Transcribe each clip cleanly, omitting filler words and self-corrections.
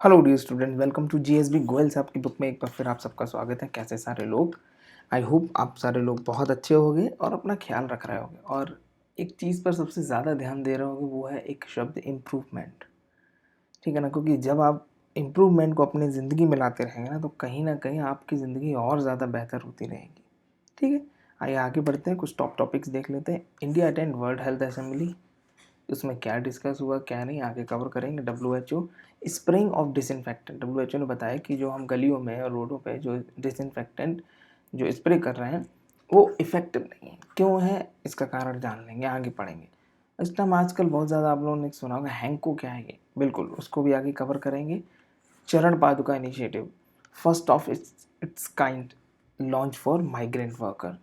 Hello dear student, welcome to GSB Goyal साहब की book में एक बार फिर आप सबका स्वागत है। कैसे सारे लोग? आई होप आप सारे लोग बहुत अच्छे होंगे और अपना ख्याल रख रहे होंगे। और एक चीज़ पर सबसे ज़्यादा ध्यान दे रहे होंगे, वो है एक शब्द इम्प्रूवमेंट। ठीक है ना? क्योंकि जब आप इम्प्रूवमेंट को अपनी ज़िंदगी में लाते रहेंगे ना कहीं आपकी ज़िंदगी और ज़्यादा बेहतर होती रहेगी। ठीक है, आइए आगे बढ़ते हैं, कुछ टॉपिक्स देख लेते हैं। India attend world health assembly, उसमें क्या डिस्कस हुआ क्या नहीं आगे कवर करेंगे। WHO spraying of disinfectant, WHO ने बताया कि जो हम गलियों में और रोडों पे जो डिसइंफेक्टेंट जो स्प्रे कर रहे हैं वो इफ़ेक्टिव नहीं है। क्यों है इसका कारण जान लेंगे, आगे पढ़ेंगे। इस टाइम आजकल बहुत ज़्यादा आप लोगों ने सुना होगा हैंको, क्या है ये? बिल्कुल उसको भी आगे कवर करेंगे। चरण पादुका initiative, first of its kind launch for migrant worker.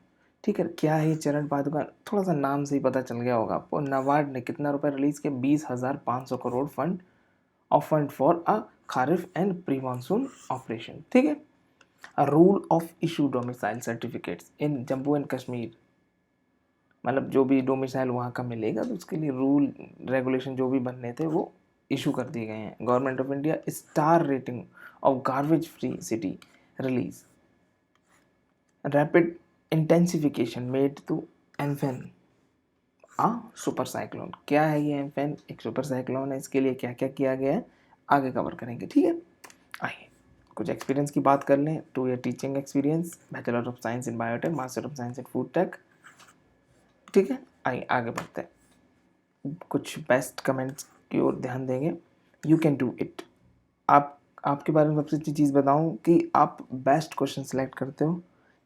ठीक है, क्या है ये चरण पादुका? थोड़ा सा नाम से ही पता चल गया होगा आपको। नाबार्ड ने कितना रुपए रिलीज किया? 20,500 crore fund for a kharif and pre monsoon operation. ठीक है, a rule of issue domicile certificates in Jammu and Kashmir, मतलब जो भी डोमिसाइल वहाँ का मिलेगा तो उसके लिए रूल रेगुलेशन जो भी बनने थे वो इशू कर दिए गए हैं। Government of India star rating of garbage free city release, rapid intensification made to Amphan a super cyclone. क्या है ये एम्फेन? एक सुपर साइक्लोन है, इसके लिए क्या क्या किया गया है आगे कवर करेंगे। ठीक है, आइए कुछ एक्सपीरियंस की बात कर लें। 2 year teaching experience, bachelor of science in biotech, master of science in food tech. ठीक है, आइए आगे बढ़ते हैं। कुछ बेस्ट कमेंट्स की ओर ध्यान देंगे। You can do it. आप आपके बारे में सबसे अच्छी चीज़ बताऊं कि आप बेस्ट क्वेश्चन सेलेक्ट करते हो।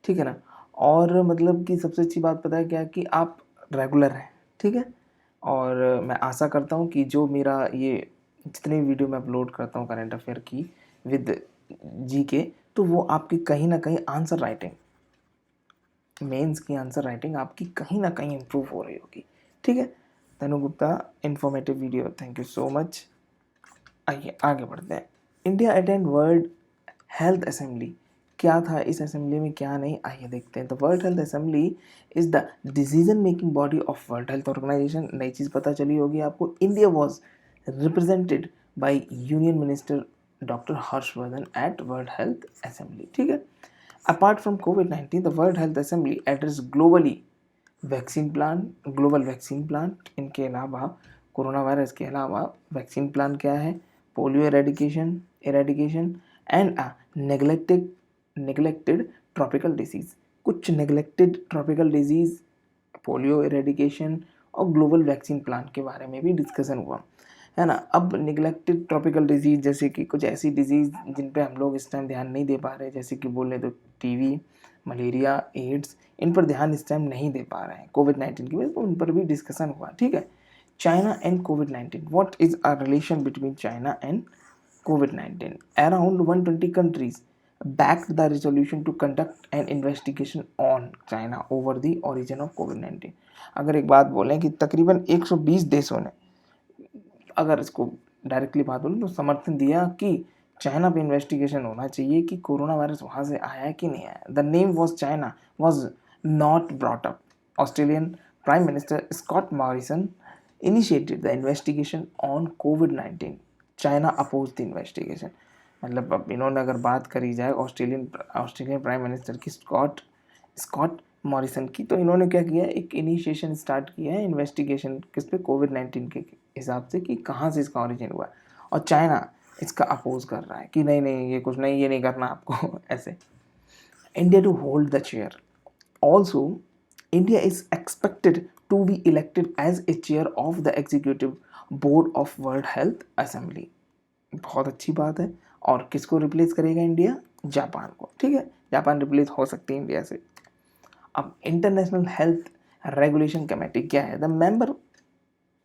ठीक है ना? और मतलब कि सबसे अच्छी बात पता है क्या, कि आप रेगुलर हैं। ठीक है, और मैं आशा करता हूं कि जो मेरा ये जितनी वीडियो मैं अपलोड करता हूं करंट अफेयर की विद जी के, तो वो आपकी कहीं ना कहीं आंसर राइटिंग, मेंस की आंसर राइटिंग आपकी कहीं ना कहीं इम्प्रूव हो रही होगी। ठीक है, Tanu Gupta, informative video, thank you so much. आइए आगे बढ़ते हैं। India attend world health assembly, क्या था इस असेंबली में क्या नहीं, आइए देखते हैं। The world health assembly is the decision making body of world health organisation. नई चीज़ पता चली होगी आपको। India was represented by union minister doctor Harshvardhan at world health assembly. ठीक है, apart from COVID-19 the world health assembly address globally vaccine plan, global vaccine plan. इनके अलावा कोरोना वायरस के अलावा वैक्सीन प्लान क्या है? Polio eradication and neglected tropical disease. कुछ neglected tropical disease, polio eradication और ग्लोबल वैक्सीन प्लान के बारे में भी डिस्कशन हुआ है ना। अब निगलेक्टेड ट्रॉपिकल डिजीज जैसे कि कुछ ऐसी डिजीज जिन पे हम लोग इस टाइम ध्यान नहीं दे पा रहे, जैसे कि बोले तो टीवी, मलेरिया, एड्स, इन पर ध्यान इस टाइम नहीं दे पा रहे हैं COVID-19 की वजह से, उन पर भी डिस्कशन हुआ। ठीक है, China and COVID-19, what is a relation between China and COVID-19? Around 120 countries backed the resolution to conduct an investigation on China over the origin of COVID-19। अगर एक बात बोलें कि तकरीबन 120 देशों ने, अगर इसको डायरेक्टली बात बोलूँ तो समर्थन दिया कि चाइना पे इन्वेस्टिगेशन होना चाहिए कि कोरोना वायरस वहाँ से आया है कि नहीं आया। The name was China was not brought up. Australian prime minister Scott Morrison initiated the investigation on COVID-19। China oppose the investigation. मतलब अब इन्होंने अगर बात करी जाए ऑस्ट्रेलियन प्राइम मिनिस्टर की, स्कॉट स्कॉट मॉरिसन की, तो इन्होंने क्या किया, एक इनिशिएशन स्टार्ट किया है इन्वेस्टिगेशन किस पे? COVID-19 के हिसाब से, कि कहाँ से इसका ओरिजिन हुआ है। और चाइना इसका अपोज कर रहा है कि नहीं नहीं ये कुछ नहीं, ये नहीं करना आपको ऐसे। India to hold the chair. Also India is expected to be elected as a chair of the executive board of world health assembly. बहुत अच्छी बात है। और किसको रिप्लेस करेगा इंडिया? जापान को। ठीक है, जापान रिप्लेस हो सकती है इंडिया से। अब इंटरनेशनल हेल्थ रेगुलेशन कमेटी क्या है? The member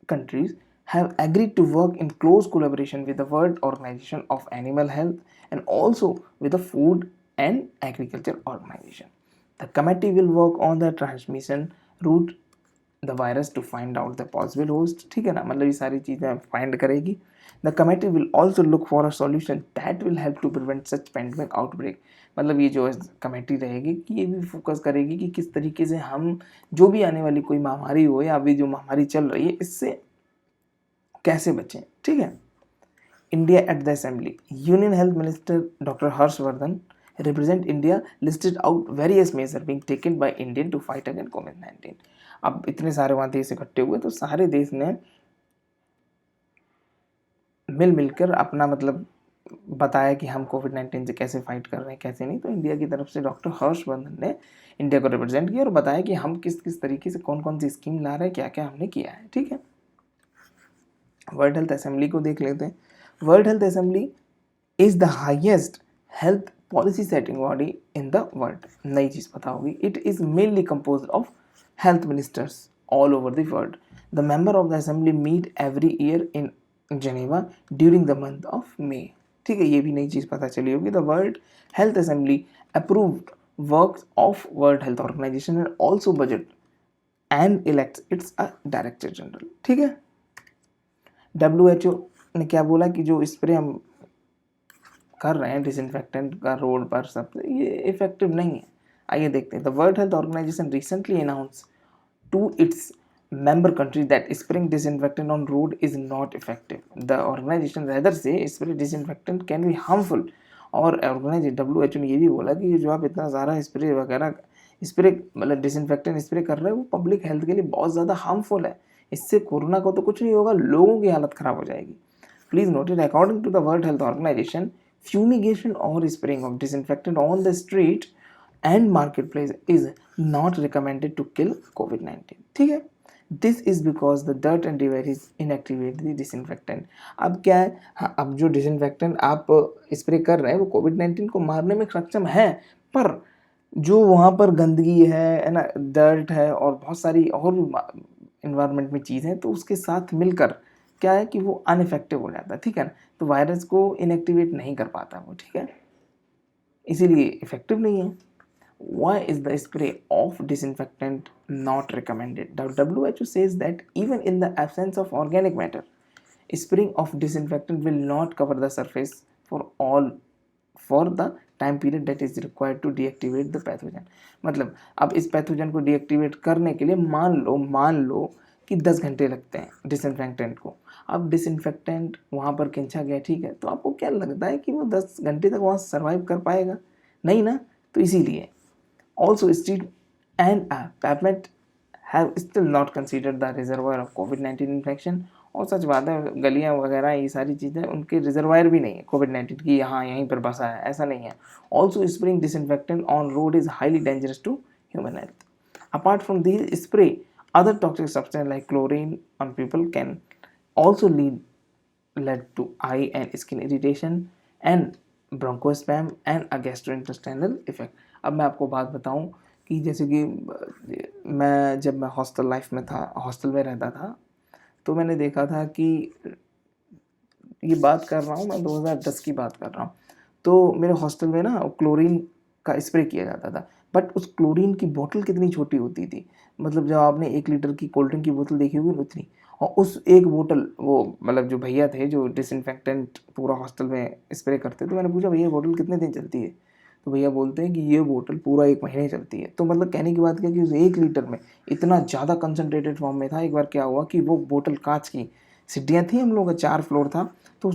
countries have agreed to work in close collaboration with the World Organization of Animal Health and also with the Food and Agriculture Organization. The committee will work on the transmission route the virus to find out the possible host। ठीक है ना, मतलब ये सारी चीज़ें find करेगी। The committee will also look for a solution that will help to prevent such pandemic outbreak. मतलब ये जो कमेटी रहेगी कि ये भी फोकस करेगी कि किस तरीके से हम जो भी आने वाली कोई महामारी हो या अभी जो महामारी चल रही है इससे कैसे बचें। ठीक है, India at the assembly. Union Health Minister Dr. Harshvardhan represent India, listed out various measures being taken by India to fight against COVID-19. अब इतने सारे वहाँ देश इकट्ठे हुए तो सारे देश ने मिलकर अपना मतलब बताया कि हम कोविड-19 से कैसे फाइट कर रहे हैं, कैसे नहीं। तो इंडिया की तरफ से डॉक्टर हर्षवर्धन ने इंडिया को रिप्रेजेंट किया और बताया कि हम किस किस तरीके से कौन कौन सी स्कीम ला रहे हैं, क्या क्या हमने किया है। ठीक है, वर्ल्ड हेल्थ असेंबली को देख लेते हैं। World health assembly is the highest health policy setting body in the world. नई चीज़ पता होगी। It is mainly compose of health ministers all over the world. The member of the assembly meet every year in Geneva during the month of May. ठीक है, ये भी नई चीज़ पता चली होगी। The world health assembly approved works of world health organisation and also budget and elects it's a director general. ठीक है, WHO ने क्या बोला कि जो स्प्रे हम कर रहे हैं डिसइंफेक्टेंट का रोड पर सब, ये इफेक्टिव नहीं है। आइए देखते हैं। The world health organisation recently announce to its member countries that spraying disinfectant on road is not effective. The organization rather say spray disinfectant can be harmful. और ऑर्गेनाइजेशन WHO ने ये भी बोला कि जो आप इतना सारा स्प्रे वगैरह स्प्रे मतलब डिसइंफेक्टेंट स्प्रे कर रहे हैं वो पब्लिक हेल्थ के लिए बहुत ज़्यादा हार्मफुल है। इससे कोरोना को तो कुछ नहीं होगा, लोगों की हालत ख़राब हो जाएगी। Please note it, according to the world health organisation fumigation और spraying of disinfectant on the street and market place is not recommended to kill कोविड-19। ठीक है, this is because the dirt and device is inactivate the disinfectant. अब क्या है, हाँ, अब जो डिसइंफेक्टेंट आप स्प्रे कर रहे हैं वो कोविड-19 को मारने में सक्षम है, पर जो वहाँ पर गंदगी है ना, डर्ट है और बहुत सारी और भी इन्वायरमेंट में चीज़ है, तो उसके साथ मिलकर क्या है कि वो अनइफेक्टिव हो जाता है। ठीक है ना, तो वायरस को इनएक्टिवेट नहीं कर पाता वो। ठीक है, इसीलिए इफेक्टिव नहीं है। Why is the spray of disinfectant not recommended? The WHO says that even in the absence of organic matter, spraying of disinfectant will not cover the surface for the time period that is required to deactivate the pathogen. मतलब अब इस pathogen को deactivate करने के लिए मान लो कि 10 घंटे लगते हैं डिसइंफेक्टेंट को। अब डिसइंफेक्टेंट वहाँ पर खींचा गया, ठीक है, तो आपको क्या लगता है कि वो 10 घंटे तक वहाँ सर्वाइव कर पाएगा? नहीं ना, तो इसीलिए also street and pavement have still not considered the reservoir of COVID-19 infection। और सच बात है, गलियाँ वगैरह ये सारी चीज़ें उनके रिजर्वायर भी नहीं है कोविड-19 की, यहाँ यहीं पर बसा है, ऐसा नहीं है। Also spraying disinfectant on road is highly dangerous to human health. Apart from this spray, other toxic substance like chlorine on people can also led to eye and skin irritation and bronchospasm and a gastrointestinal effect। अब मैं आपको बात बताऊं कि जैसे कि जब मैं हॉस्टल लाइफ में था, हॉस्टल में रहता था, तो मैंने देखा था कि ये बात कर रहा हूँ मैं 2010 की बात कर रहा हूँ, तो मेरे हॉस्टल में ना क्लोरीन का स्प्रे किया जाता था। बट उस क्लोरीन की बोतल कितनी छोटी होती थी, मतलब जब आपने 1 लीटर की कोल्ड ड्रिंक की बोतल देखी होगी उतनी, और उस एक बोतल वो मतलब जो भैया थे जो डिसइंफेक्टेंट पूरा हॉस्टल में स्प्रे करते, तो मैंने पूछा भैया बोतल कितने दिन चलती है? तो भैया बोलते हैं कि ये बोतल पूरा 1 महीने चलती है। तो मतलब कहने की बात क्या कि उस 1 लीटर में इतना ज़्यादा कंसनट्रेटेड फॉर्म में था। एक बार क्या हुआ कि वो बोतल कांच की सीढ़ियाँ थी, हम लोग का 4 फ्लोर था, तो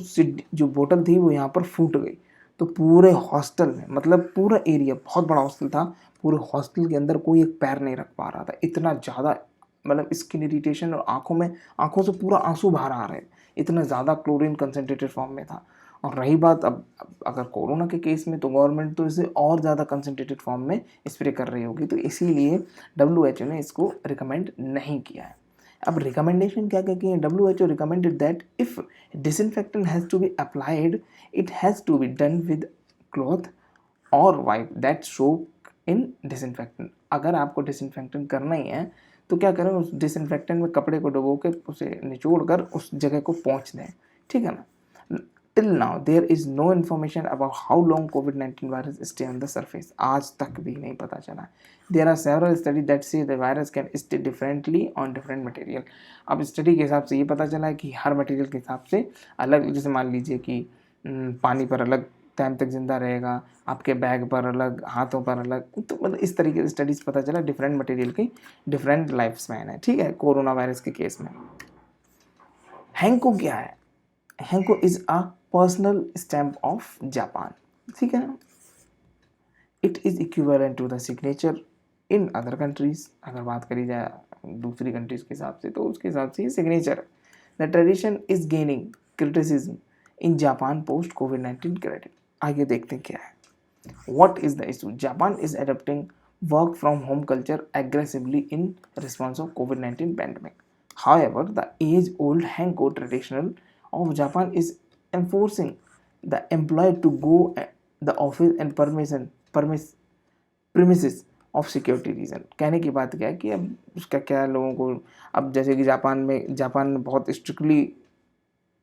जो बोतल थी वो यहाँ पर फूट गई। तो पूरे हॉस्टल में, मतलब पूरा एरिया, बहुत बड़ा हॉस्टल था, पूरे हॉस्टल के अंदर कोई एक पैर नहीं रख पा रहा था। इतना ज़्यादा मतलब स्किन इरिटेशन और आँखों से पूरा आंसू बाहर आ रहे, इतना ज़्यादा क्लोरीन कंसनट्रेटेड फॉर्म में था। और रही बात अब अगर कोरोना के केस में, तो गवर्नमेंट तो इसे और ज़्यादा कंसनट्रेटेड फॉर्म में स्प्रे कर रही होगी, तो इसीलिए WHO ने इसको रिकमेंड नहीं किया है। अब रिकमेंडेशन क्या क्या किए हैं? WHO recommended that if disinfectant has to be applied, it has to be done with cloth और wipe that soak in disinfectant. अगर आपको डिसइंफेक्टेंट करना ही है तो क्या करें, उस डिसइंफेक्टेंट में कपड़े को डुबो के उसे निचोड़ कर उस जगह को पोंछ दें। ठीक है ना। Till now there is no information about how long COVID-19 virus stay on the surface। आज तक भी नहीं पता चला। There are several studies that say the virus can stay differently on different material। अब स्टडी के हिसाब से ये पता चला है कि हर मटेरियल के हिसाब से अलग, जैसे मान लीजिए कि पानी पर अलग टाइम तक जिंदा रहेगा, आपके बैग पर अलग, हाथों पर अलग, तो मतलब इस तरीके से स्टडीज़ पता चला डिफरेंट मटेरियल की डिफरेंट लाइफ स्पैन है। ठीक है, कोरोना वायरस के केस में हैंको क्या है? Hanko is a personal stamp of Japan, ठीक है ना। It is equivalent to the signature in other countries, अगर बात करी जाए दूसरी कंट्रीज के हिसाब से तो उसके हिसाब से ये signature. The tradition is gaining criticism in Japan post covid credit. आगे देखते हैं क्या है। What is the issue? Japan is adopting work from home culture aggressively in response of COVID-19 pandemic. However, the age-old Hanko tradition of Japan is enforcing the employee to go the office and premises of security reason. कहने की बात क्या है कि अब उसका क्या लोगों को, अब जैसे कि जापान ने बहुत स्ट्रिक्टली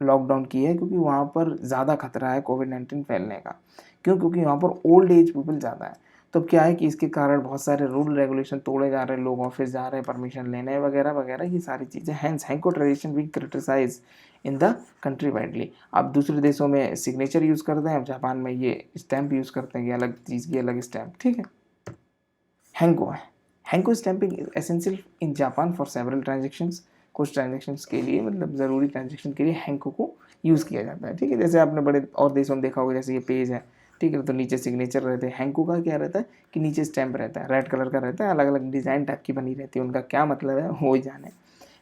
लॉकडाउन की है क्योंकि वहाँ पर ज़्यादा खतरा है कोविड-19 फैलने का। क्यों? क्योंकि वहाँ पर ओल्ड एज पीपल ज़्यादा है। तो अब क्या है कि इसके कारण बहुत सारे रूल रेगुलेशन तोड़े जा रहे हैं, लोग ऑफिस जा रहे हैं परमिशन लेने वगैरह वगैरह, ये सारी चीज़ें। हैंस हैंको ट्रेडिशन भी criticise in the country widely. अब दूसरे देशों में सिग्नेचर यूज़ करते हैं, अब जापान में ये स्टैम्प यूज़ करते हैं, ये अलग चीज़ की अलग स्टैम्प, ठीक है। हैंको है, hanko stamping is essential in Japan for several transactions. कुछ ट्रांजेक्शन्स के लिए, मतलब ज़रूरी ट्रांजेक्शन के लिए हैंको को यूज़ किया जाता है, ठीक है। जैसे आपने बड़े और देशों में देखा होगा, जैसे ये पेज है, ठीक है, तो नीचे सिग्नेचर रहते हैं। हैंको का क्या रहता है कि नीचे स्टैम्प रहता है, रेड कलर का रहता है, अलग अलग डिज़ाइन टाइप की बनी रहती है, उनका क्या मतलब है वो ही जाने।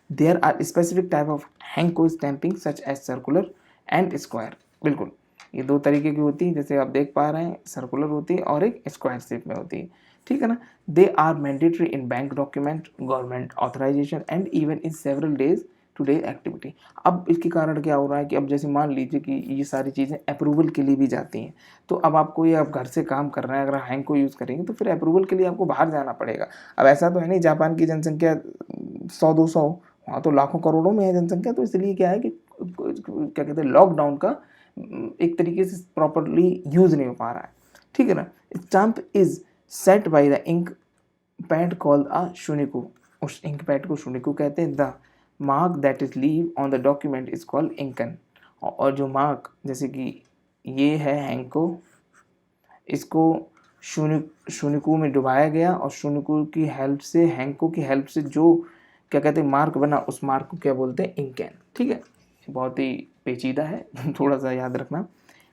There are specific type of hanko stamping such as circular and square. बिल्कुल, ये दो तरीके की होती है, जैसे आप देख पा रहे हैं, सर्कुलर होती है और एक स्क्वायर शेप में होती है, ठीक है ना। They are mandatory in bank document, government authorisation and even in several days to day activity. अब इसके कारण क्या हो रहा है कि अब जैसे मान लीजिए कि ये सारी चीज़ें अप्रूवल के लिए भी जाती हैं, तो अब आपको ये, आप घर से काम कर रहे हैं, अगर हैंग को यूज़ करेंगे तो फिर अप्रूवल के लिए आपको बाहर जाना पड़ेगा। अब ऐसा तो है नहीं, जापान की जनसंख्या 100-200, वहाँ तो लाखों करोड़ों में है जनसंख्या, तो इसलिए क्या है कि क्या कहते हैं, लॉकडाउन का एक तरीके से प्रॉपरली यूज़ नहीं हो पा रहा है, ठीक है ना। Stamp is set by the ink pad called a shuniku. उस इंक पैड को शुनिकू कहते हैं। The mark that is leave on the document is called inkan. और जो मार्क, जैसे कि ये है हैंको, इसको शुनिकू में डुबाया गया और शुनिकू की हेल्प से, हैंको की हेल्प से जो क्या कहते हैं मार्क बना, उस मार्क को क्या बोलते हैं, इंकन, ठीक है। बहुत ही पेचीदा है थोड़ा सा याद रखना।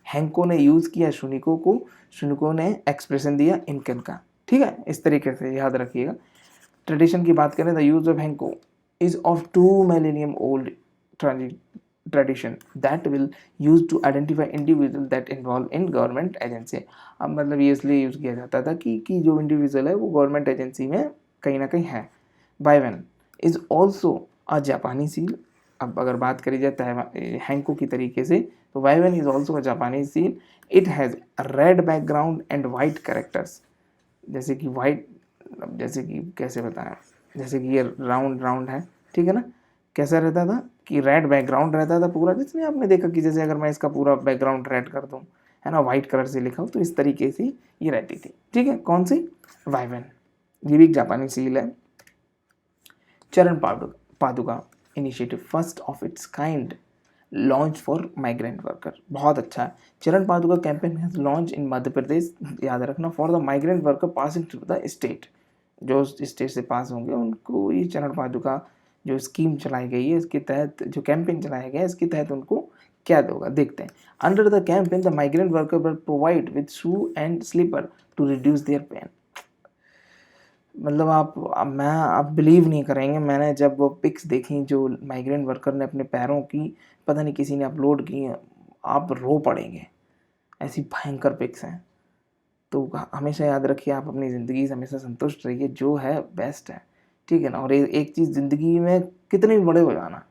हैंको ने यूज़ किया शुनिको को, शुनिको ने एक्सप्रेशन दिया इंकन का, ठीक है, इस तरीके से याद रखिएगा। ट्रेडिशन की बात करें, the use of hanko is of 2 millennium old tradition that will use to identify individual that involve in government agency। अब मतलब ये इसलिए यूज़ किया जाता था कि जो इंडिविजुअल है वो गवर्नमेंट एजेंसी में कहीं ना कहीं है। बाइवन इज ऑल्सो अ जापानी सील। अब अगर बात करी जाए हैंको की तरीके से, तो बाइवन इज ऑल्सो अ जापानी seal. It has red background and white characters. जैसे कि वाइट, जैसे कि कैसे बताएं, जैसे कि ये राउंड राउंड है, ठीक है ना। कैसा रहता था कि रेड बैकग्राउंड रहता था पूरा, जिसमें आपने देखा कि जैसे अगर मैं इसका पूरा बैकग्राउंड रेड कर दूं, है ना, वाइट कलर से लिखा हो, तो इस तरीके से ये रहती थी, ठीक है। कौन सी? वाइवन। ये भी एक जापानी सील है। चरण पादुका initiative, first of its kind, launch for migrant worker. बहुत अच्छा है। चरण पादुका campaign has launch in Madhya Pradesh, याद रखना, for the migrant worker passing through the state. जो स्टेट से पास होंगे उनको ये चरण पादुका जो स्कीम चलाई गई है, इसके तहत जो कैंपेन चलाया गया है, इसके तहत उनको क्या दोगा, देखते हैं। Under the campaign the migrant worker will provide with shoe and slipper to reduce their pain. मतलब आप बिलीव नहीं करेंगे, मैंने जब वो पिक्स देखी जो माइग्रेंट वर्कर ने अपने पैरों की, पता नहीं किसी ने अपलोड की, आप रो पड़ेंगे, ऐसी भयंकर पिक्स हैं। तो हमेशा याद रखिए, आप अपनी ज़िंदगी से हमेशा संतुष्ट रहिए, जो है बेस्ट है, ठीक है ना। और एक चीज़, ज़िंदगी में कितने भी बड़े हो जाना,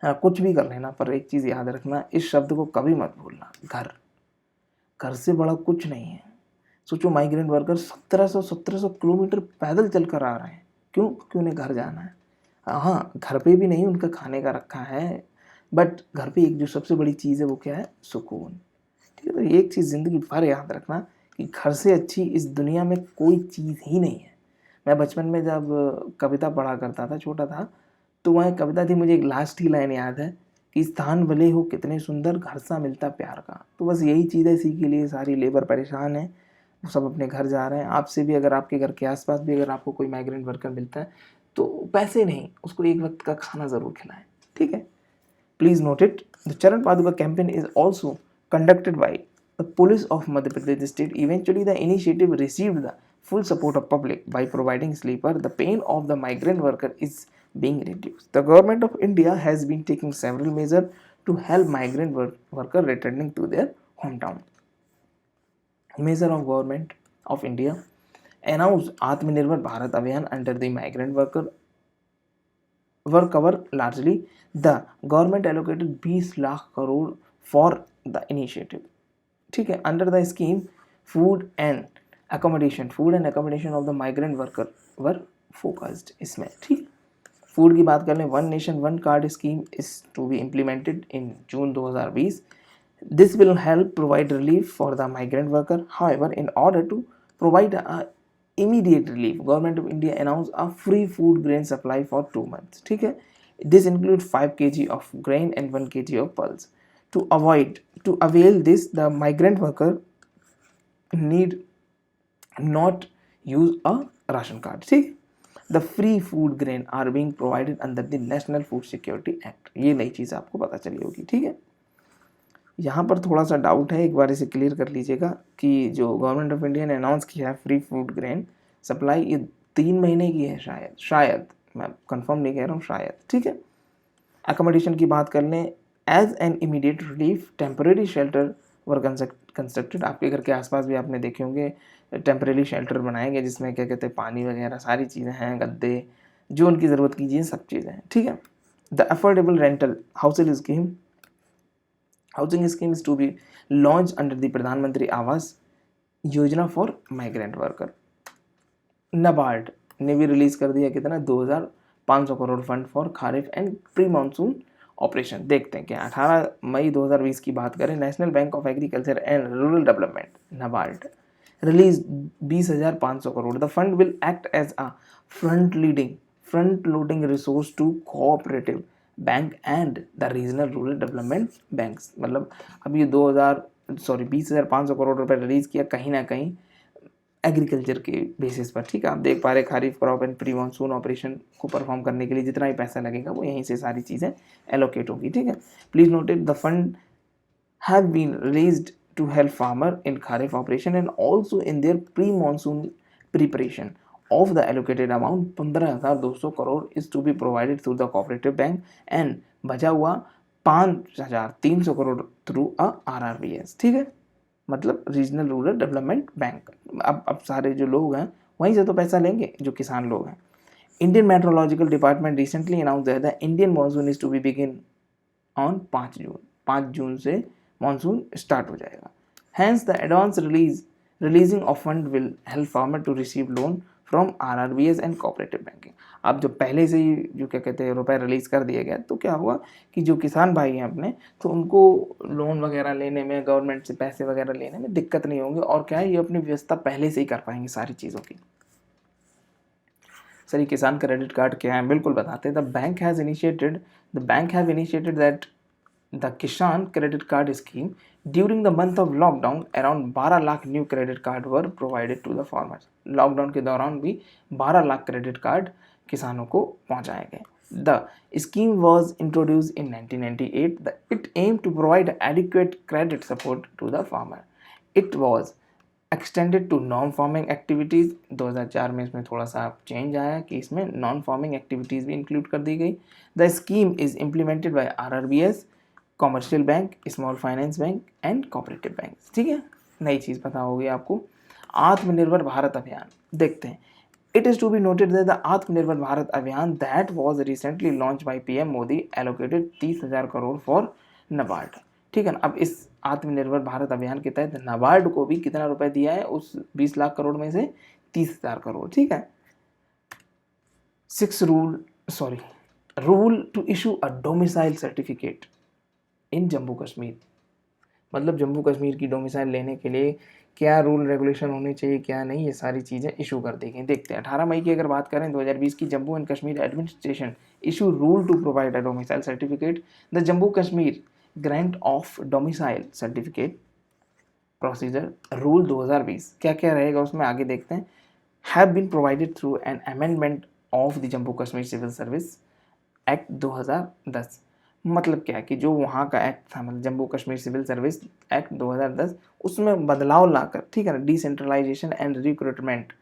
हाँ, कुछ भी कर लेना, पर एक चीज़ याद रखना, इस शब्द को कभी मत भूलना, घर। घर से बड़ा कुछ नहीं है। सोचो, माइग्रेंट वर्कर 1700 किलोमीटर पैदल चल कर आ रहे हैं, क्यों? क्योंकि उन्हें घर जाना है। हाँ, घर पे भी नहीं, उनका खाने का रखा है, बट घर पे एक जो सबसे बड़ी चीज़ है वो क्या है? सुकून, ठीक है। तो एक चीज़ ज़िंदगी भर याद रखना कि घर से अच्छी इस दुनिया में कोई चीज़ ही नहीं है। मैं बचपन में जब कविता पढ़ा करता था, छोटा था, तो वहाँ एक कविता थी, मुझे एक लास्ट ही लाइन याद है कि स्थान भले हो कितने सुंदर, घर सा मिलता प्यार का। तो बस यही चीज़ है, इसी के लिए सारी लेबर परेशान है, वो सब अपने घर जा रहे हैं। आपसे भी, अगर आपके घर के आसपास भी अगर आपको कोई माइग्रेंट वर्कर मिलता है, तो पैसे नहीं, उसको एक वक्त का खाना ज़रूर खिलाएं, ठीक है। Please note it, the Charan Paduka campaign is also conducted by the police of Madhya Pradesh state. Eventually, the initiative received the full support of public by providing sleeper. The pain of the migrant worker is being reduced. The government of India has been taking several measures to help migrant worker returning to their hometown. Measure of government of India announced Atmanirbhar Bharat Abhiyan under the migrant worker were covered largely. The government allocated 20 lakh crore for the initiative. ठीक है, under the scheme food and accommodation of the migrant worker were focused इसमें. ठीक, food की बात कर लें, one nation one card scheme is to be implemented in June 2020. This will help provide relief for the migrant worker. However, in order to provide immediate relief, Government of India announced a free food grain supply for 2 months. ठीक है, this includes 5 kg of grain and 1 kg of pulse. To avail this, the migrant worker need not use a ration card. ठीक, the free food grain are being provided under the National Food Security Act. ये नई चीज़ आपको पता चली होगी. ठीक है, यहाँ पर थोड़ा सा डाउट है, एक बार इसे क्लियर कर लीजिएगा कि जो गवर्नमेंट ऑफ इंडिया ने अनाउंस किया है फ्री फूड ग्रेन सप्लाई, ये 3 महीने की है शायद मैं कंफर्म नहीं कह रहा हूँ, शायद. ठीक है, अकोमोडेशन की बात कर लें, as an immediate relief temporary shelter were constructed. आपके घर के आसपास भी आपने देखे होंगे टेम्परेरी शेल्टर बनाए गए जिसमें क्या कहते हैं पानी वगैरह सारी चीज़ें हैं, गद्दे, जो उनकी ज़रूरत की चीज़ें सब चीज़ें हैं. ठीक है, the affordable rental housing scheme is to be launch under the Pradhanmantri Awas योजना फॉर माइग्रेंट वर्कर. नाबार्ड ने भी रिलीज कर दिया कितना 2500 crore fund for kharif and pre monsoon operation. देखते हैं क्या 18 मई 2020 की बात करें, national bank of agriculture and rural development NABARD release 20,500 crore. The fund will act as a front loading resource to cooperative bank and the regional rural development banks. मतलब अब ये 20,500 करोड़ रुपए रिलीज किया कहीं ना कहीं एग्रीकल्चर के बेसिस पर. ठीक है, आप देख पा रहे kharif crop and pre monsoon operation को परफॉर्म करने के लिए जितना भी पैसा लगेगा वो यहीं से सारी चीज़ें एलोकेट होगी. ठीक है, please noted the fund have been released to help farmer in kharif operation and also in their pre monsoon preparation. Of the allocated amount 15,200 crore is to be provided through the cooperative bank and बचा हुआ 5,300 crore through a RRBS. ठीक है, मतलब regional rural development bank. अब सारे जो लोग हैं वहीं से तो पैसा लेंगे जो किसान लोग हैं. Indian meteorological department recently announce that the Indian monsoon is to be begin on 5 June से मानसून स्टार्ट हो जाएगा. Hence the advance releasing of fund will help farmer to receive loan from RRBS and cooperative banking. अब जो पहले से ही जो क्या कहते हैं रुपए रिलीज कर दिए गए तो क्या हुआ कि जो किसान भाई हैं अपने, तो उनको लोन वगैरह लेने में, गवर्नमेंट से पैसे वगैरह लेने में दिक्कत नहीं होंगी और क्या है ये अपनी व्यवस्था पहले से ही कर पाएंगे सारी चीज़ों की. सर ये किसान क्रेडिट कार्ड क्या है, बिल्कुल बताते हैं. The bank have initiated that the Kisan credit card scheme. During the month of lockdown around 12 lakh new credit card were provided to the farmers. Lockdown के दौरान भी 12 लाख क्रेडिट कार्ड किसानों को पहुंचाए गए. The scheme was introduce in 1998. It aim to provide adequate credit support to the farmer. It was extended to non farming activities. 2004 में इसमें थोड़ा सा चेंज आया कि इसमें नॉन फार्मिंग एक्टिविटीज़ भी इंक्लूड कर दी गई. The scheme is implemented by RRBS, commercial bank, small finance bank and cooperative bank. ठीक है, नई चीज़ पता होगी आपको. आत्मनिर्भर भारत अभियान देखते हैं. It is to be noted that the Atmanirbhar Bharat Abhiyan that was recently launch by PM Modi allocated 30,000 crore for NABARD. ठीक है ना, अब इस आत्मनिर्भर भारत अभियान के तहत नाबार्ड को भी कितना रुपए दिया है, उस 20 लाख करोड़ में से 30,000 करोड़. ठीक है, rule to issue a domicile certificate in Jammu Kashmir. मतलब जम्मू कश्मीर की डोमिसाइल लेने के लिए क्या रूल रेगुलेशन होने चाहिए, क्या नहीं, ये सारी चीज़ें इशू कर दी गई. देखते हैं 18 मई की अगर बात करें 2020 की, Jammu and Kashmir administration issue rule to provide a domicile certificate. The Jammu Kashmir grant of domicile certificate procedure rule 2020 क्या क्या रहेगा उसमें आगे देखते हैं. Have been provided through an amendment of the Jammu Kashmir civil service act 2010. मतलब क्या है कि जो वहाँ का एक्ट था, मतलब Jammu Kashmir civil service act 2010, उसमें बदलाव लाकर, ठीक है ना, डिसेंट्रलाइजेशन एंड रिक्रूटमेंट,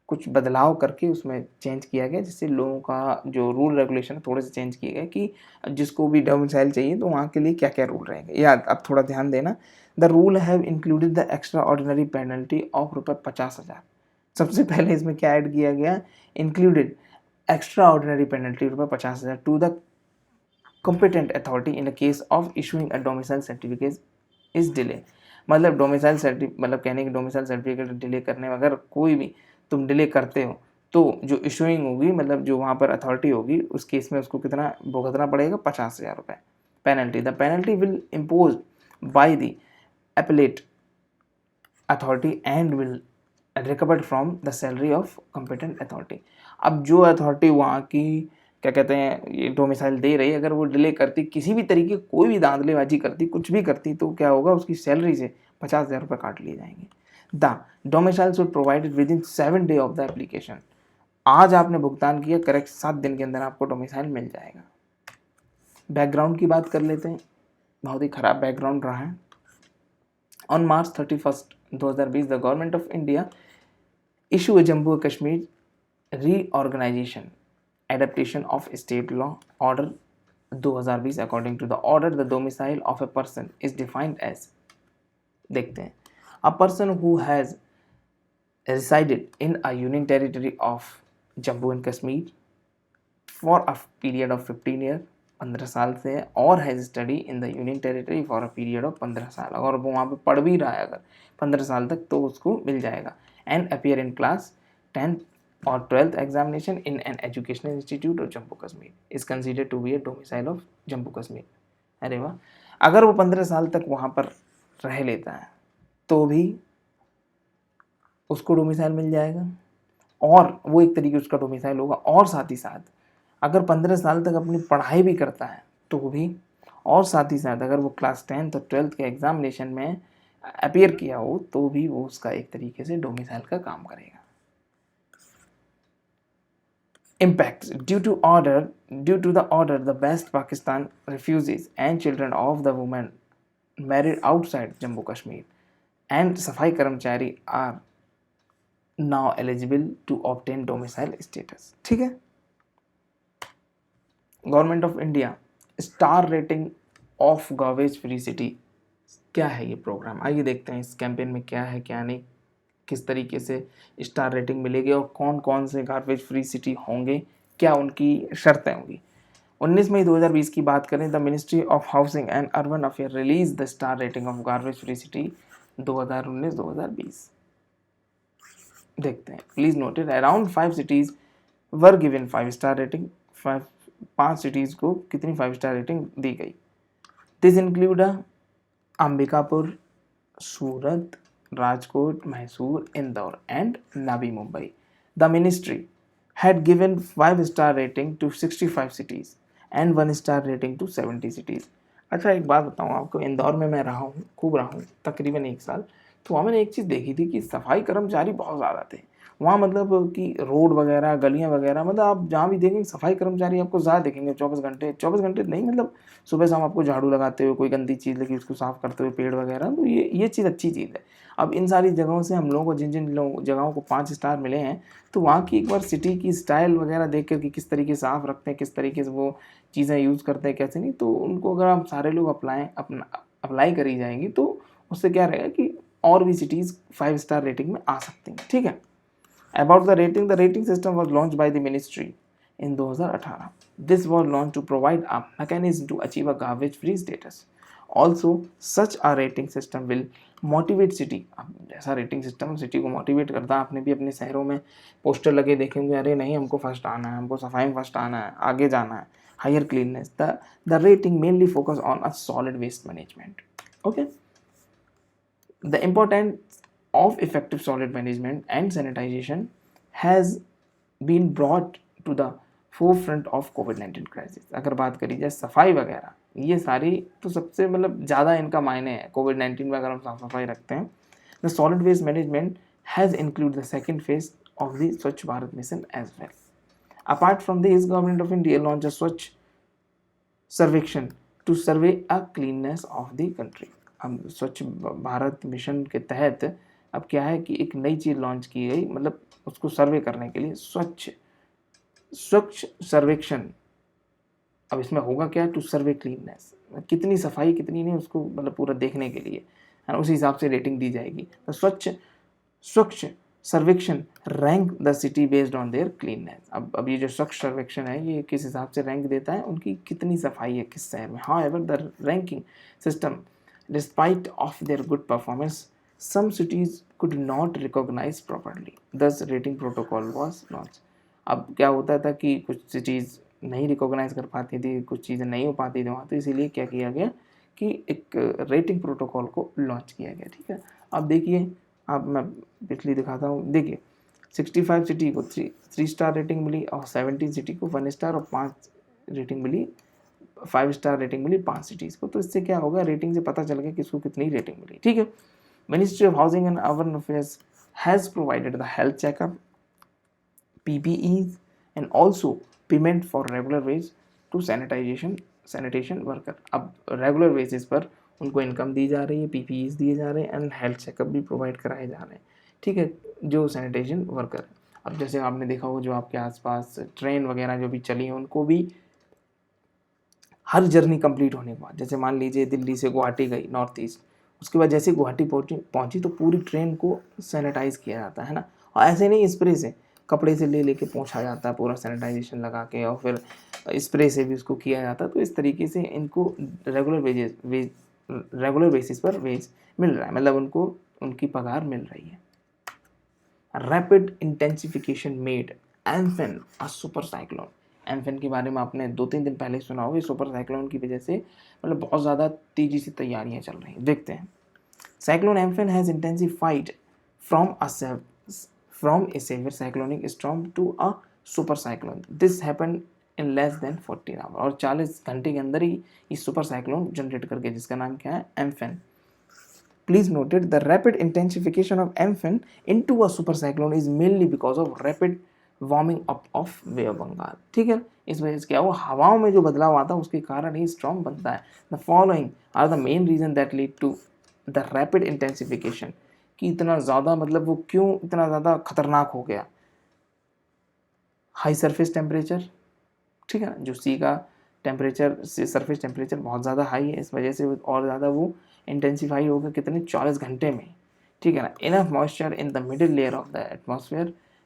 कुछ बदलाव करके उसमें चेंज किया गया, जिससे लोगों का जो रूल रेगुलेशन थोड़े से चेंज किए गए कि जिसको भी डोमिसाइल चाहिए तो वहाँ के लिए क्या क्या रूल रहेंगे। याद अब थोड़ा ध्यान देना, the rule have included the extra ordinary penalty of ₹50,000। सबसे पहले इसमें क्या ऐड किया गया, included extra ordinary penalty ₹50,000 to the competent authority in a case of issuing a domicile certificate is delay। मतलब डोमिसाइल सर्टिफिकेट, मतलब कहने की डोमिसाइल सर्टिफिकेट डिले करने में अगर कोई भी तुम डिले करते हो तो जो इशूइंग होगी, मतलब जो वहाँ पर अथॉरिटी होगी, उस केस में उसको कितना भुगतना पड़ेगा, ₹50,000 penalty. The penalty will impose by the appellate authority and will recovered from the salary of competent authority. अब जो अथॉरिटी वहाँ की क्या कहते हैं ये डोमिसाइल दे रही, अगर वो डिले करती, किसी भी तरीके कोई भी धांधलेबाजी करती, कुछ भी करती, तो क्या होगा, उसकी सैलरी से ₹50,000 काट लिए जाएंगे। The domicile should provided with in 7 day of the application. आज आपने भुगतान किया, करेक्ट 7 दिन के अंदर आपको डोमिसाइल मिल जाएगा। बैकग्राउंड की बात कर लेते हैं, बहुत ही खराब बैकग्राउंड रहा है। On March 31, 2020 the government of India issue a Jammu Kashmir reorganisation adaptation of state law order 2020। according to the order the domicile of a person is defined as, देखते हैं, a person who has resided in a union territory of Jammu and Kashmir for a period of 15 years, 15 साल से है, और has study in the union territory for a period of 15 साल, और वो वहाँ पे पढ़ भी रहा है अगर 15 साल तक, तो उसको मिल जाएगा। And appear in class 10th or 12th examination in an educational institute of Jammu Kashmir is considered to be a domicile of Jammu Kashmir। अरे वाह, अगर वो 15 साल तक वहाँ पर रह लेता है तो भी उसको डोमिसाइल मिल जाएगा, और वो एक तरीके उसका डोमिसाइल होगा। और साथ ही साथ अगर 15 साल तक अपनी पढ़ाई भी करता है तो भी, और साथ ही साथ अगर वो क्लास 10th और 12th के एग्जामिनेशन में अपीयर किया हो तो भी वो उसका एक तरीके से डोमिसाइल का काम करेगा। Impacts due to the order the Best Pakistan refugees and children of the women married outside Jammu Kashmir and Safai Karamchari are now eligible to obtain domicile status। ठीक है, government of India star rating of garbage free city, क्या है ये programme, आइए देखते हैं इस campaign में क्या है क्या नहीं, किस तरीके से स्टार रेटिंग मिलेगी और कौन कौन से गार्बेज फ्री सिटी होंगे, क्या उनकी शर्तें होंगी। 19 मई 2020 की बात करें, the ministry of housing and urban affair release the star rating of garbage free city 2019-2020। देखते हैं, please noted around 5 cities were given 5 star rating, 5 cities को कितनी 5 स्टार रेटिंग दी गई। This include Ambikapur, Surat, Rajkot, Mysore, Indore and Navi Mumbai. The ministry had given 5-star rating to 65 cities and 1-star rating to 70 cities। अच्छा एक बात बताऊँ आपको, इंदौर में मैं रहा हूँ, खूब रहा हूँ, तकरीबन 1 साल। तो वहाँ मैंने एक चीज़ देखी थी कि सफाई कर्मचारी बहुत ज़्यादा थे वहाँ, मतलब कि रोड वगैरह, गलियाँ वगैरह, मतलब आप जहाँ भी देखेंगे सफाई कर्मचारी आपको ज़्यादा देखेंगे। 24 घंटे नहीं, मतलब सुबह शाम आपको झाड़ू लगाते हुए, कोई गंदी चीज़ लगी उसको साफ़ करते हुए, पेड़ वगैरह। तो ये चीज़ अच्छी चीज़ है। अब इन सारी जगहों से हम लोगों को जिन जिन जगहों को 5 स्टार मिले हैं, तो वहाँ की एक बार सिटी की स्टाइल वगैरह देख कर कि किस तरीके से साफ़ रखते हैं, किस तरीके से वो चीज़ें यूज़ करते हैं, कैसे नहीं, तो उनको अगर हम सारे लोग अप्लाई करी जाएंगी तो उससे क्या रहेगा कि और भी सिटीज़ 5 स्टार रेटिंग में आ सकती हैं। ठीक है, about the rating system was launch by the ministry in 2018। This was launch to provide a mechanism to achieve a garbage free status. Also such a rating system will motivate city. अब जैसा rating system city को motivate करता है, आपने भी अपने शहरों में पोस्टर लगे देखेंगे, अरे नहीं हमको फर्स्ट आना है, हमको सफाई में फर्स्ट आना है, आगे जाना है, higher cleanness. The rating mainly focus on a solid waste management. Okay, the importance of effective solid management and sanitization has been brought to the forefront of COVID-19 crisis। अगर बात करी जाए सफाई वगैरह, ये सारी तो सबसे मतलब ज़्यादा इनका मायने है कोविड-19 में अगर हम साफ सफाई रखते हैं। The solid waste management has include the second phase of the Swachh Bharat mission as well. Apart from this, government of India launch a Swachh Survekshan to survey a cleanness of the country. हम स्वच्छ भारत मिशन के तहत अब क्या है कि एक नई चीज़ लॉन्च की गई, मतलब उसको सर्वे करने के लिए स्वच्छ स्वच्छ सर्वेक्षण। अब इसमें होगा क्या, टू सर्वे क्लीननेस, कितनी सफाई कितनी नहीं उसको मतलब पूरा देखने के लिए है ना, उसी हिसाब से रेटिंग दी जाएगी। तो Swachh Swachh Survekshan rank the city based on their cleanness. अब ये जो स्वच्छ सर्वेक्षण है ये किस हिसाब से रैंक देता है, उनकी कितनी सफाई है किस शहर में। However the ranking system despite of their good performance some cities could not recognise properly this rating protocol was launch. अब क्या होता था कि कुछ सिटीज़ नहीं रिकॉग्नाइज कर पाती थी, कुछ चीज़ें नहीं हो पाती थी वहाँ, तो इसीलिए क्या किया गया कि एक रेटिंग प्रोटोकॉल को लॉन्च किया गया। ठीक है, अब देखिए, अब मैं पिछली दिखाता हूँ। देखिए 65 सिटी को 3 स्टार रेटिंग मिली और 17 सिटी को 1 स्टार और 5 रेटिंग मिली, 5 स्टार रेटिंग मिली 5 सिटीज़ को। तो इससे क्या होगा, रेटिंग से पता चल गया किसको कितनी रेटिंग मिली। ठीक है, ministry of housing and urban affairs has provided the health checkup, PPEs and also payment for regular wage to sanitation worker। अब रेगुलर बेसिस पर उनको इनकम दी जा रही है, PPEs दिए जा रहे हैं एंड हेल्थ चेकअप भी प्रोवाइड कराए जा रहे हैं। ठीक है, जो सैनिटेशन वर्कर है। अब जैसे आपने देखा होगा जो आपके आसपास ट्रेन वगैरह जो भी चली हैं उनको भी हर जर्नी कंप्लीट होने के बाद, जैसे मान लीजिए दिल्ली से गुवाहाटी गई नॉर्थ ईस्ट, उसके बाद जैसे गुवाहाटी पहुंची तो पूरी ट्रेन को सैनिटाइज किया जाता है ना। और ऐसे नहीं स्प्रे से, कपड़े से ले लेके पोंछा जाता है पूरा सैनिटाइजेशन लगा के, और फिर स्प्रे से भी उसको किया जाता है। तो इस तरीके से इनको रेगुलर बेसिस पर वेज मिल रहा है, मतलब उनको उनकी पगार मिल रही है। Rapid intensification made Amphan a super cyclone. Amphan के बारे में आपने 2-3 दिन पहले सुना होगा। सुपर साइक्लोन की वजह से मतलब बहुत ज़्यादा तेज़ी से तैयारियां चल रही हैं। देखते हैं। Cyclone Amphan has intensified from a severe cyclonic storm to a super cyclone. This happened in less than 14 hours। और 40 घंटे के अंदर ही इस सुपर साइक्लोन जनरेट करके, जिसका नाम क्या है, Amphan. Please noted the rapid intensification of Amphan into a super cyclone is mainly because of rapid warming up of bay of Bengal. ठीक है, इस वजह से क्या हुआ, हवाओं में जो बदलाव आता है उसके कारण ही स्टॉर्म बनता है। The following are the main reason that lead to the rapid intensification, कि इतना ज़्यादा मतलब वो क्यों इतना ज़्यादा खतरनाक हो गया। हाई सरफेस टेम्परेचर, ठीक है ना, जो सी का टेम्परेचर से सरफेस टेम्परेचर बहुत ज़्यादा हाई है, इस वजह से और ज़्यादा वो इंटेंसीफाई होगा कितने 40 घंटे में। ठीक है ना, enough moisture in the middle layer of the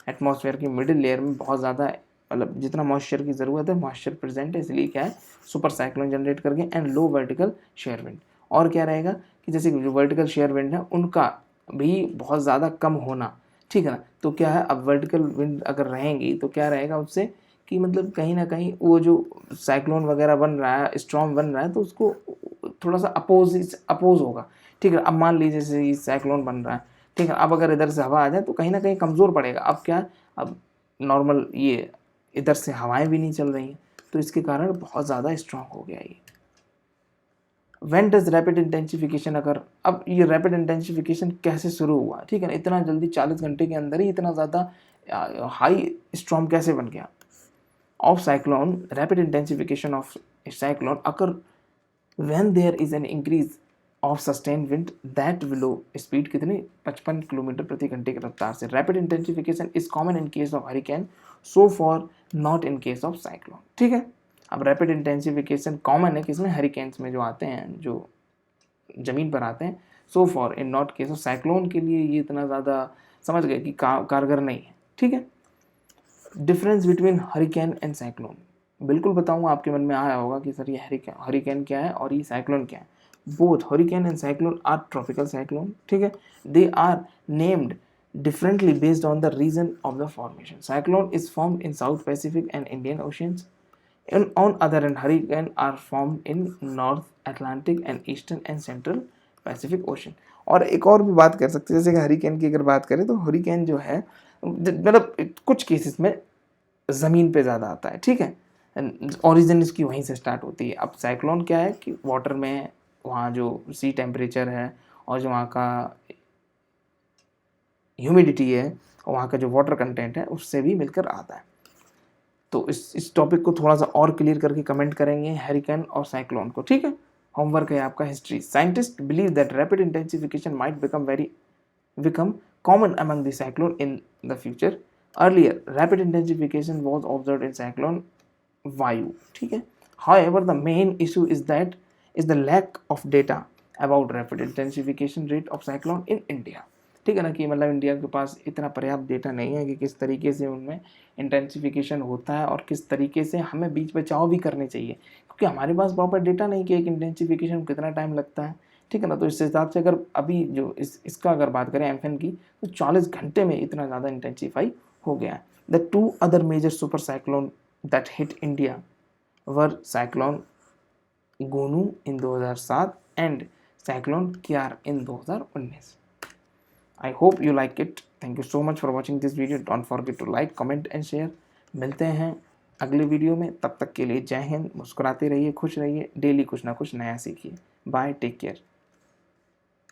atmosphere की मिडिल लेयर में बहुत ज़्यादा, मतलब जितना मॉइस्चर की ज़रूरत है मॉइस्चर प्रेजेंट है, इसलिए क्या है सुपर साइक्लोन जनरेट करके। And low vertical share wind, और क्या रहेगा कि जैसे जो वर्टिकल शेयर विंड है उनका भी बहुत ज़्यादा कम होना। ठीक है ना, तो क्या है, अब वर्टिकल विंड अगर रहेंगी तो क्या रहेगा उससे कि मतलब कहीं ना कहीं वो जो साइक्लोन वगैरह बन रहा है, स्टॉर्म बन रहा है, तो उसको थोड़ा सा अपोज होगा। ठीक है, अब मान लीजिए जैसे ये साइक्लोन बन रहा है, ठीक है, अब अगर इधर से हवा आ जाए तो कहीं ना कहीं कमज़ोर पड़ेगा। अब क्या, अब नॉर्मल ये इधर से हवाएं भी नहीं चल रही हैं, तो इसके कारण बहुत ज़्यादा स्ट्रांग हो गया ये। व्हेन डज रैपिड इंटेंसिफिकेशन अगर, अब ये रैपिड इंटेंसिफिकेशन कैसे शुरू हुआ, ठीक है ना, इतना जल्दी 40 घंटे के अंदर ही इतना ज़्यादा हाई स्टॉर्म कैसे बन गया। of cyclone, rapid intensification of a cyclone occur when there is an increase of sustained wind that below speed कितनी 55 किलोमीटर प्रति घंटे की रफ्तार से। Rapid intensification is common in case of hurricane, so for not in case of cyclone. ठीक है, अब rapid intensification common है किसमें, हरिकेन्स में जो आते हैं, जो ज़मीन पर आते हैं। So for in not case of cyclone के लिए ये इतना ज़्यादा समझ गए कि कारगर नहीं है। ठीक है, difference between hurricane and cyclone, बिल्कुल बताऊंगा, आपके मन में आया होगा कि सर ये हरिकेन क्या है और ये साइक्लोन क्या है। Both hurricane and cyclone are tropical cyclone. ठीक है, they are named differently based on the region of the formation. Cyclone is formed in South Pacific and Indian Oceans. And on other hand, hurricane are formed in North Atlantic and Eastern and Central Pacific Ocean. और एक और भी बात कर सकते हैं, जैसे कि हरिकेन की अगर बात करें तो हरिकेन जो है मतलब कुछ केसेस में ज़मीन पे ज़्यादा आता है। ठीक है, ओरिजिन इसकी वहीं से स्टार्ट होती है। अब साइक्लोन क्या है कि वाटर में वहाँ जो सी टेम्परेचर है और जो वहाँ का ह्यूमिडिटी है और वहाँ का जो वाटर कंटेंट है उससे भी मिलकर आता है। तो इस टॉपिक को थोड़ा सा और क्लियर करके कमेंट करेंगे हैरिकेन और साइक्लोन को, ठीक है। होमवर्क है आपका history. Scientist believe that rapid intensification might become common among the cyclone in the future. Earlier, rapid intensification was observed in cyclone Vayu. ठीक है। However, the main issue is the lack of data about rapid intensification rate of cyclone in India. ठीक है ना, कि मतलब India के पास इतना पर्याप्त डेटा नहीं है कि किस तरीके से उनमें इंटेंसिफिकेशन होता है और किस तरीके से हमें बीच बचाव भी करने चाहिए, क्योंकि हमारे पास प्रॉपर डेटा नहीं कि एक इंटेंसिफिकेशन में कितना टाइम लगता है, ठीक है ना। तो इस हिसाब से अगर अभी जो इसका अगर बात करें एम्फन की, तो 40 घंटे में इतना ज़्यादा इंटेंसिफाई हो गया है। The two other major super cyclone that hit India were cyclone Gonu in 2007 and cyclone Kyarr in 2019। I hope you like it. Thank you so much for watching this video. Don't forget to like, comment and share. मिलते हैं अगले video में, तब तक के लिए जय हिंद। मुस्कुराते रहिए, खुश रहिए, डेली कुछ ना कुछ नया सीखिए। Bye, take care.